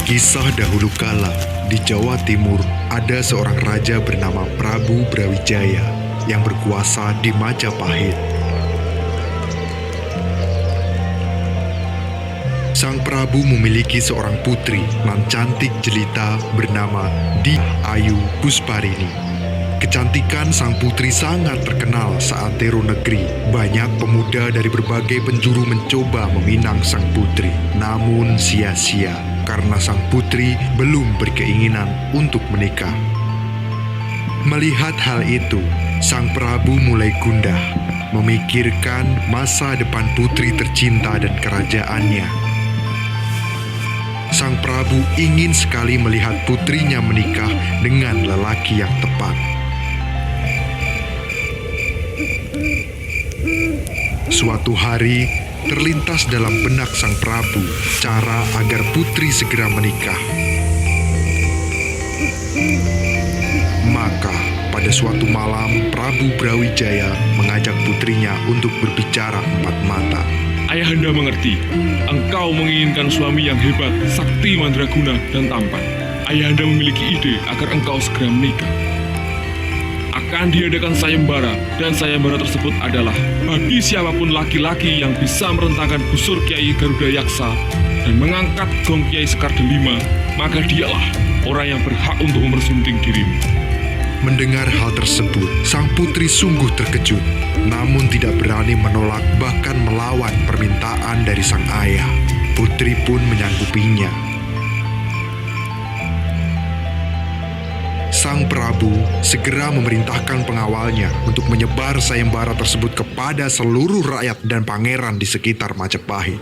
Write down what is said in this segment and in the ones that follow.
Kisah dahulu kala, di Jawa Timur ada seorang raja bernama Prabu Brawijaya yang berkuasa di Majapahit. Sang Prabu memiliki seorang putri nan cantik jelita bernama Di Ayu Pusparini. Kecantikan sang putri sangat terkenal seantero negeri. Banyak pemuda dari berbagai penjuru mencoba meminang sang putri, namun sia-sia karena sang putri belum berkeinginan untuk menikah. Melihat hal itu, sang Prabu mulai gundah, memikirkan masa depan putri tercinta dan kerajaannya. Sang Prabu ingin sekali melihat putrinya menikah dengan lelaki yang tepat. Suatu hari, terlintas dalam benak sang Prabu cara agar putri segera menikah. Maka, pada suatu malam, Prabu Brawijaya mengajak putrinya untuk berbicara empat mata. Ayahanda mengerti, engkau menginginkan suami yang hebat, sakti, mandraguna, dan tampan. Ayahanda memiliki ide agar engkau segera menikah. Akan diadakan sayembara, dan sayembara tersebut adalah bagi siapapun laki-laki yang bisa merentangkan busur Kiai Garuda Yaksa dan mengangkat gong Kiai Sekar Delima, maka dialah orang yang berhak untuk mempersunting dirimu. Mendengar hal tersebut, sang putri sungguh terkejut, namun tidak berani menolak bahkan melawan permintaan dari sang ayah. Putri pun menyanggupinya. Sang Prabu segera memerintahkan pengawalnya untuk menyebar sayembara tersebut kepada seluruh rakyat dan pangeran di sekitar Majapahit.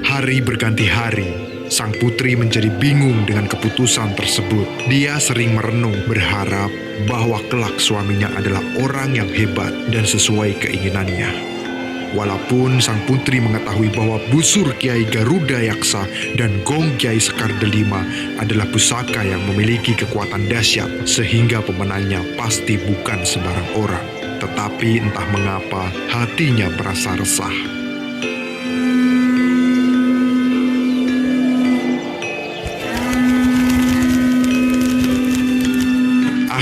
Hari berganti hari. Sang putri menjadi bingung dengan keputusan tersebut. Dia sering merenung, berharap bahwa kelak suaminya adalah orang yang hebat dan sesuai keinginannya. Walaupun sang putri mengetahui bahwa busur Kiai Garuda Yaksa dan gong Kiai Sekar Delima adalah pusaka yang memiliki kekuatan dahsyat, sehingga pemenangnya pasti bukan sembarang orang. Tetapi entah mengapa hatinya merasa resah.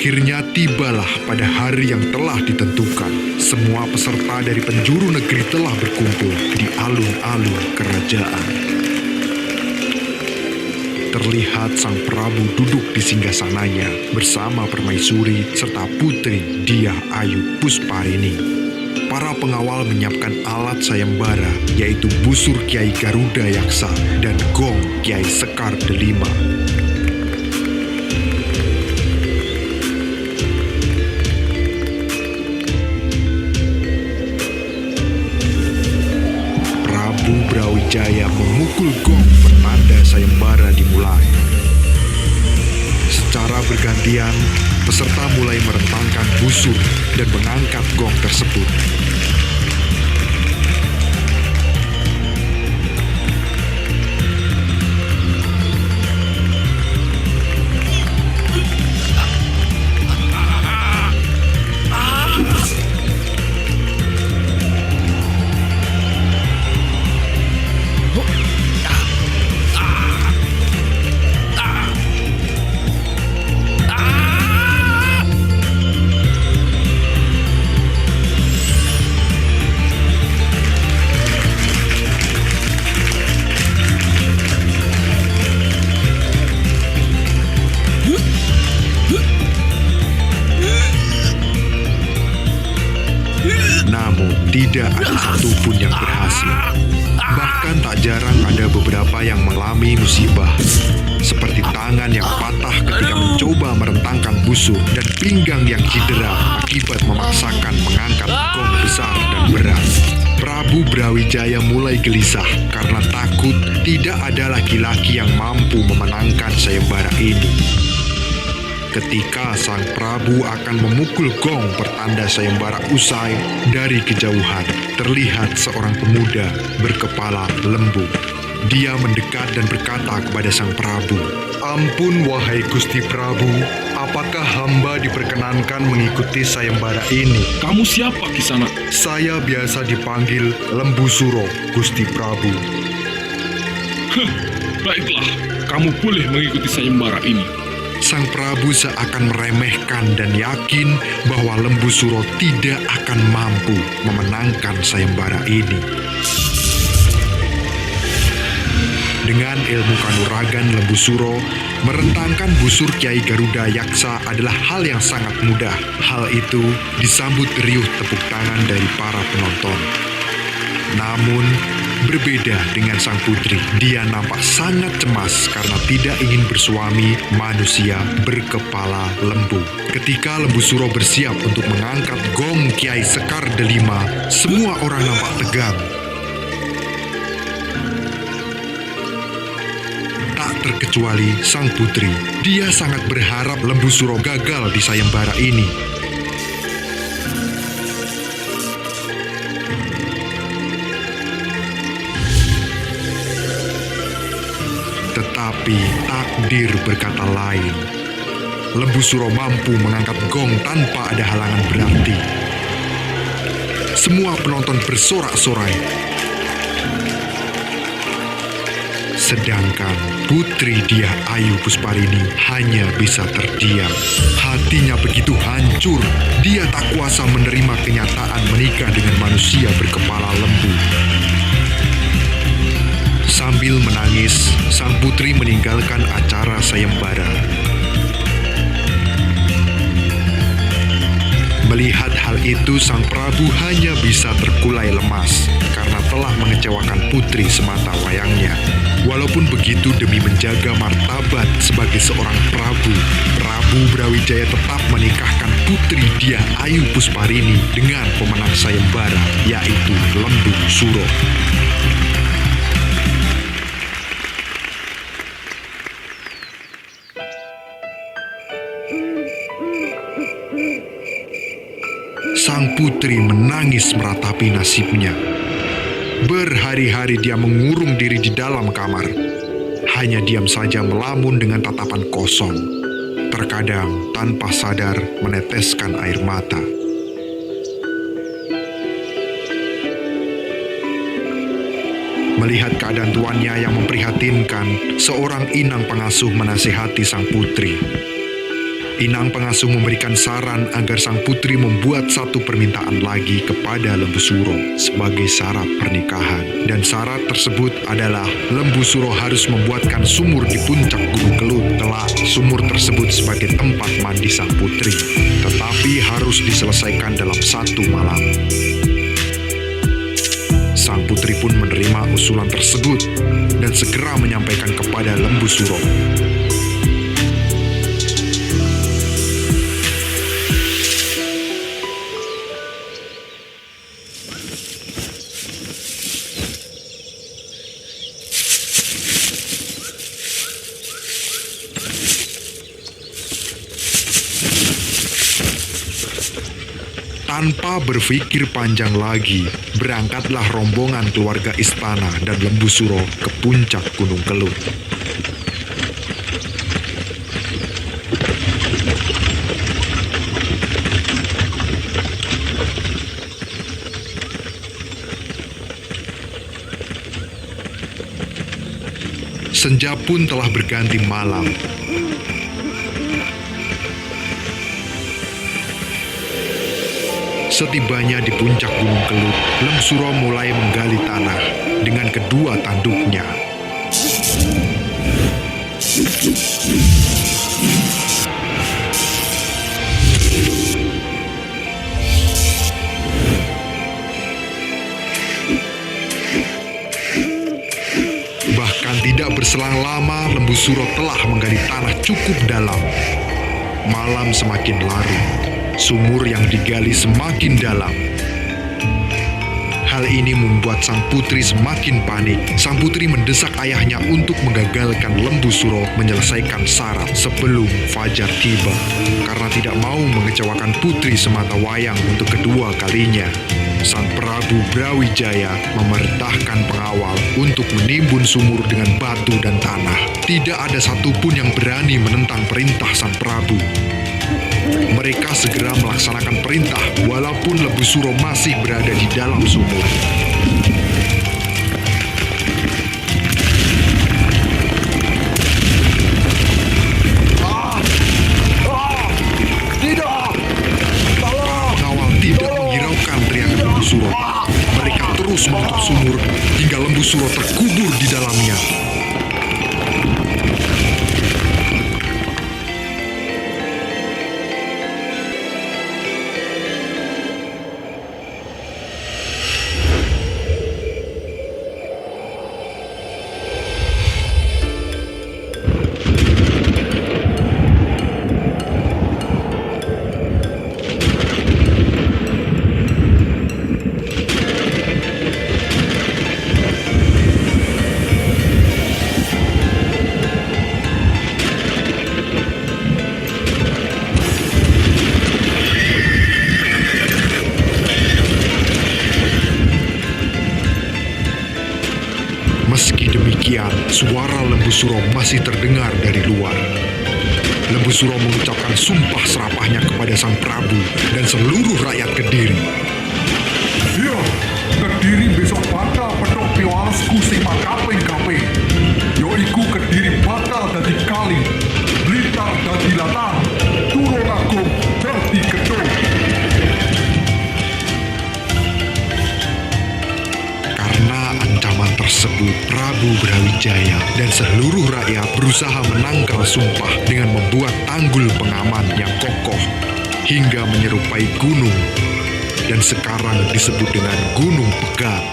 Akhirnya tibalah pada hari yang telah ditentukan. Semua peserta dari penjuru negeri telah berkumpul di alun-alun kerajaan. Terlihat sang Prabu duduk di singgasananya bersama permaisuri serta putri Dia Ayu Pusparini. Para pengawal menyiapkan alat sayembara, yaitu busur Kiai Garuda Yaksa dan gong Kiai Sekar Delima. Prabu Brawijaya memukul gong pertanda sayembara dimulai. Secara bergantian, peserta mulai merentangkan busur dan mengangkat gong tersebut. Namun tidak ada satupun yang berhasil. Bahkan tak jarang ada beberapa yang mengalami musibah, seperti tangan yang patah ketika mencoba merentangkan busur dan pinggang yang cedera akibat memaksakan mengangkat gong besar dan berat. Prabu Brawijaya mulai gelisah karena takut tidak ada laki-laki yang mampu memenangkan sayembara ini. Ketika sang Prabu akan memukul gong pertanda sayembara usai, dari kejauhan terlihat seorang pemuda berkepala lembu. Dia mendekat dan berkata kepada Sang Prabu, Ampun wahai Gusti Prabu, apakah hamba diperkenankan mengikuti sayembara ini? Kamu siapa, Kisana? Saya biasa dipanggil Lembu Suro, Gusti Prabu. Baiklah, kamu boleh mengikuti sayembara ini. Sang Prabu seakan meremehkan dan yakin bahwa Lembu Suro tidak akan mampu memenangkan sayembara ini. Dengan ilmu kanuragan Lembu Suro, merentangkan busur Kiai Garuda Yaksa adalah hal yang sangat mudah. Hal itu disambut riuh tepuk tangan dari para penonton. Namun, berbeda dengan sang putri, dia nampak sangat cemas karena tidak ingin bersuami manusia berkepala lembu. Ketika Lembu Suro bersiap untuk mengangkat gong Kiai Sekar Delima, semua orang nampak tegang. Tak terkecuali sang putri. Dia sangat berharap Lembu Suro gagal di sayembara ini. Tetapi takdir berkata lain. Lembu Suro mampu mengangkat gong tanpa ada halangan berarti. Semua penonton bersorak-sorai. Sedangkan putri Dyah Ayu Pusparini hanya bisa terdiam. Hatinya begitu hancur, dia tak kuasa menerima kenyataan menikah dengan manusia berkepala lembu. Sambil menangis, sang putri meninggalkan acara sayembara. Melihat hal itu, Sang Prabu hanya bisa terkulai lemas karena telah mengecewakan putri semata wayangnya. Walaupun begitu, demi menjaga martabat sebagai seorang Prabu, Prabu Brawijaya tetap menikahkan putri Dyah Ayu Pusparini dengan pemenang sayembara, yaitu Lembu Suro. Sang putri menangis meratapi nasibnya. Berhari-hari dia mengurung diri di dalam kamar. Hanya diam saja melamun dengan tatapan kosong. Terkadang tanpa sadar meneteskan air mata. Melihat keadaan tuannya yang memprihatinkan, seorang inang pengasuh menasihati sang putri. Inang pengasuh memberikan saran agar sang putri membuat satu permintaan lagi kepada Lembu Suro sebagai syarat pernikahan. Dan syarat tersebut adalah Lembu Suro harus membuatkan sumur di puncak Gunung Kelut. Kelak sumur tersebut sebagai tempat mandi sang putri, tetapi harus diselesaikan dalam satu malam. Sang putri pun menerima usulan tersebut dan segera menyampaikan kepada Lembu Suro. Tanpa berpikir panjang lagi, berangkatlah rombongan keluarga istana dan Lembu Suro ke puncak Gunung Kelut. Senja pun telah berganti malam. Setibanya di puncak Gunung Kelut, Lembu Suro mulai menggali tanah dengan kedua tanduknya. Bahkan tidak berselang lama, Lembu Suro telah menggali tanah cukup dalam. Malam semakin larut. Sumur yang digali semakin dalam. Hal ini membuat sang putri semakin panik. Sang putri mendesak ayahnya untuk menggagalkan Lembu Suro menyelesaikan syarat sebelum fajar tiba, karena tidak mau mengecewakan putri semata wayang untuk kedua kalinya. Sang Prabu Brawijaya memerintahkan pengawal untuk menimbun sumur dengan batu dan tanah. Tidak ada satupun yang berani menentang perintah Sang Prabu. Mereka segera melaksanakan perintah walaupun Lembu Suro masih berada di dalam sumur. Pengawal tidak menghiraukan teriakan Lembu Suro. Mereka terus menutup sumur hingga Lembu Suro terkubur di dalamnya. Meski demikian, suara Lembu Suro masih terdengar dari luar. Lembu Suro mengucapkan sumpah serapahnya kepada Sang Prabu dan seluruh rakyat Kediri. Ya, Kediri besok bakal petok piwalesku sing makaping-kaping. Yoiku Kediri bakal dadi Kali, Blitar dadi Latang, Tulungagung dadi Gedung. Karena ancaman tersebut, Prabu Brawijaya dan seluruh rakyat berusaha menangkal sumpah dengan membuat tanggul pengaman yang kokoh hingga menyerupai gunung dan sekarang disebut dengan Gunung Pegat.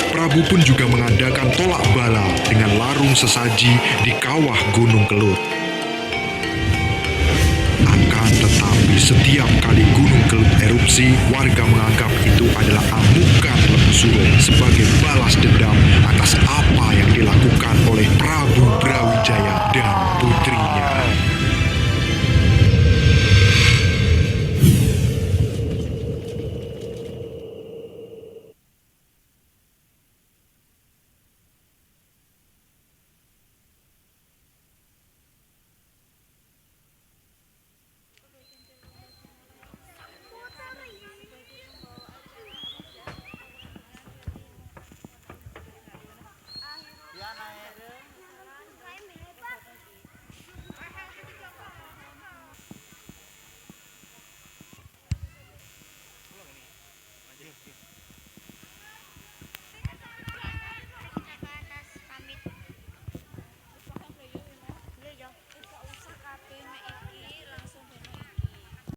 Prabu pun juga mengadakan tolak bala dengan larung sesaji di kawah Gunung Kelut. Akan tetapi setiap kali Gunung Kelut erupsi, warga menganggap itu adalah amukan Lembu Suro sebagai balas dendam atas apa yang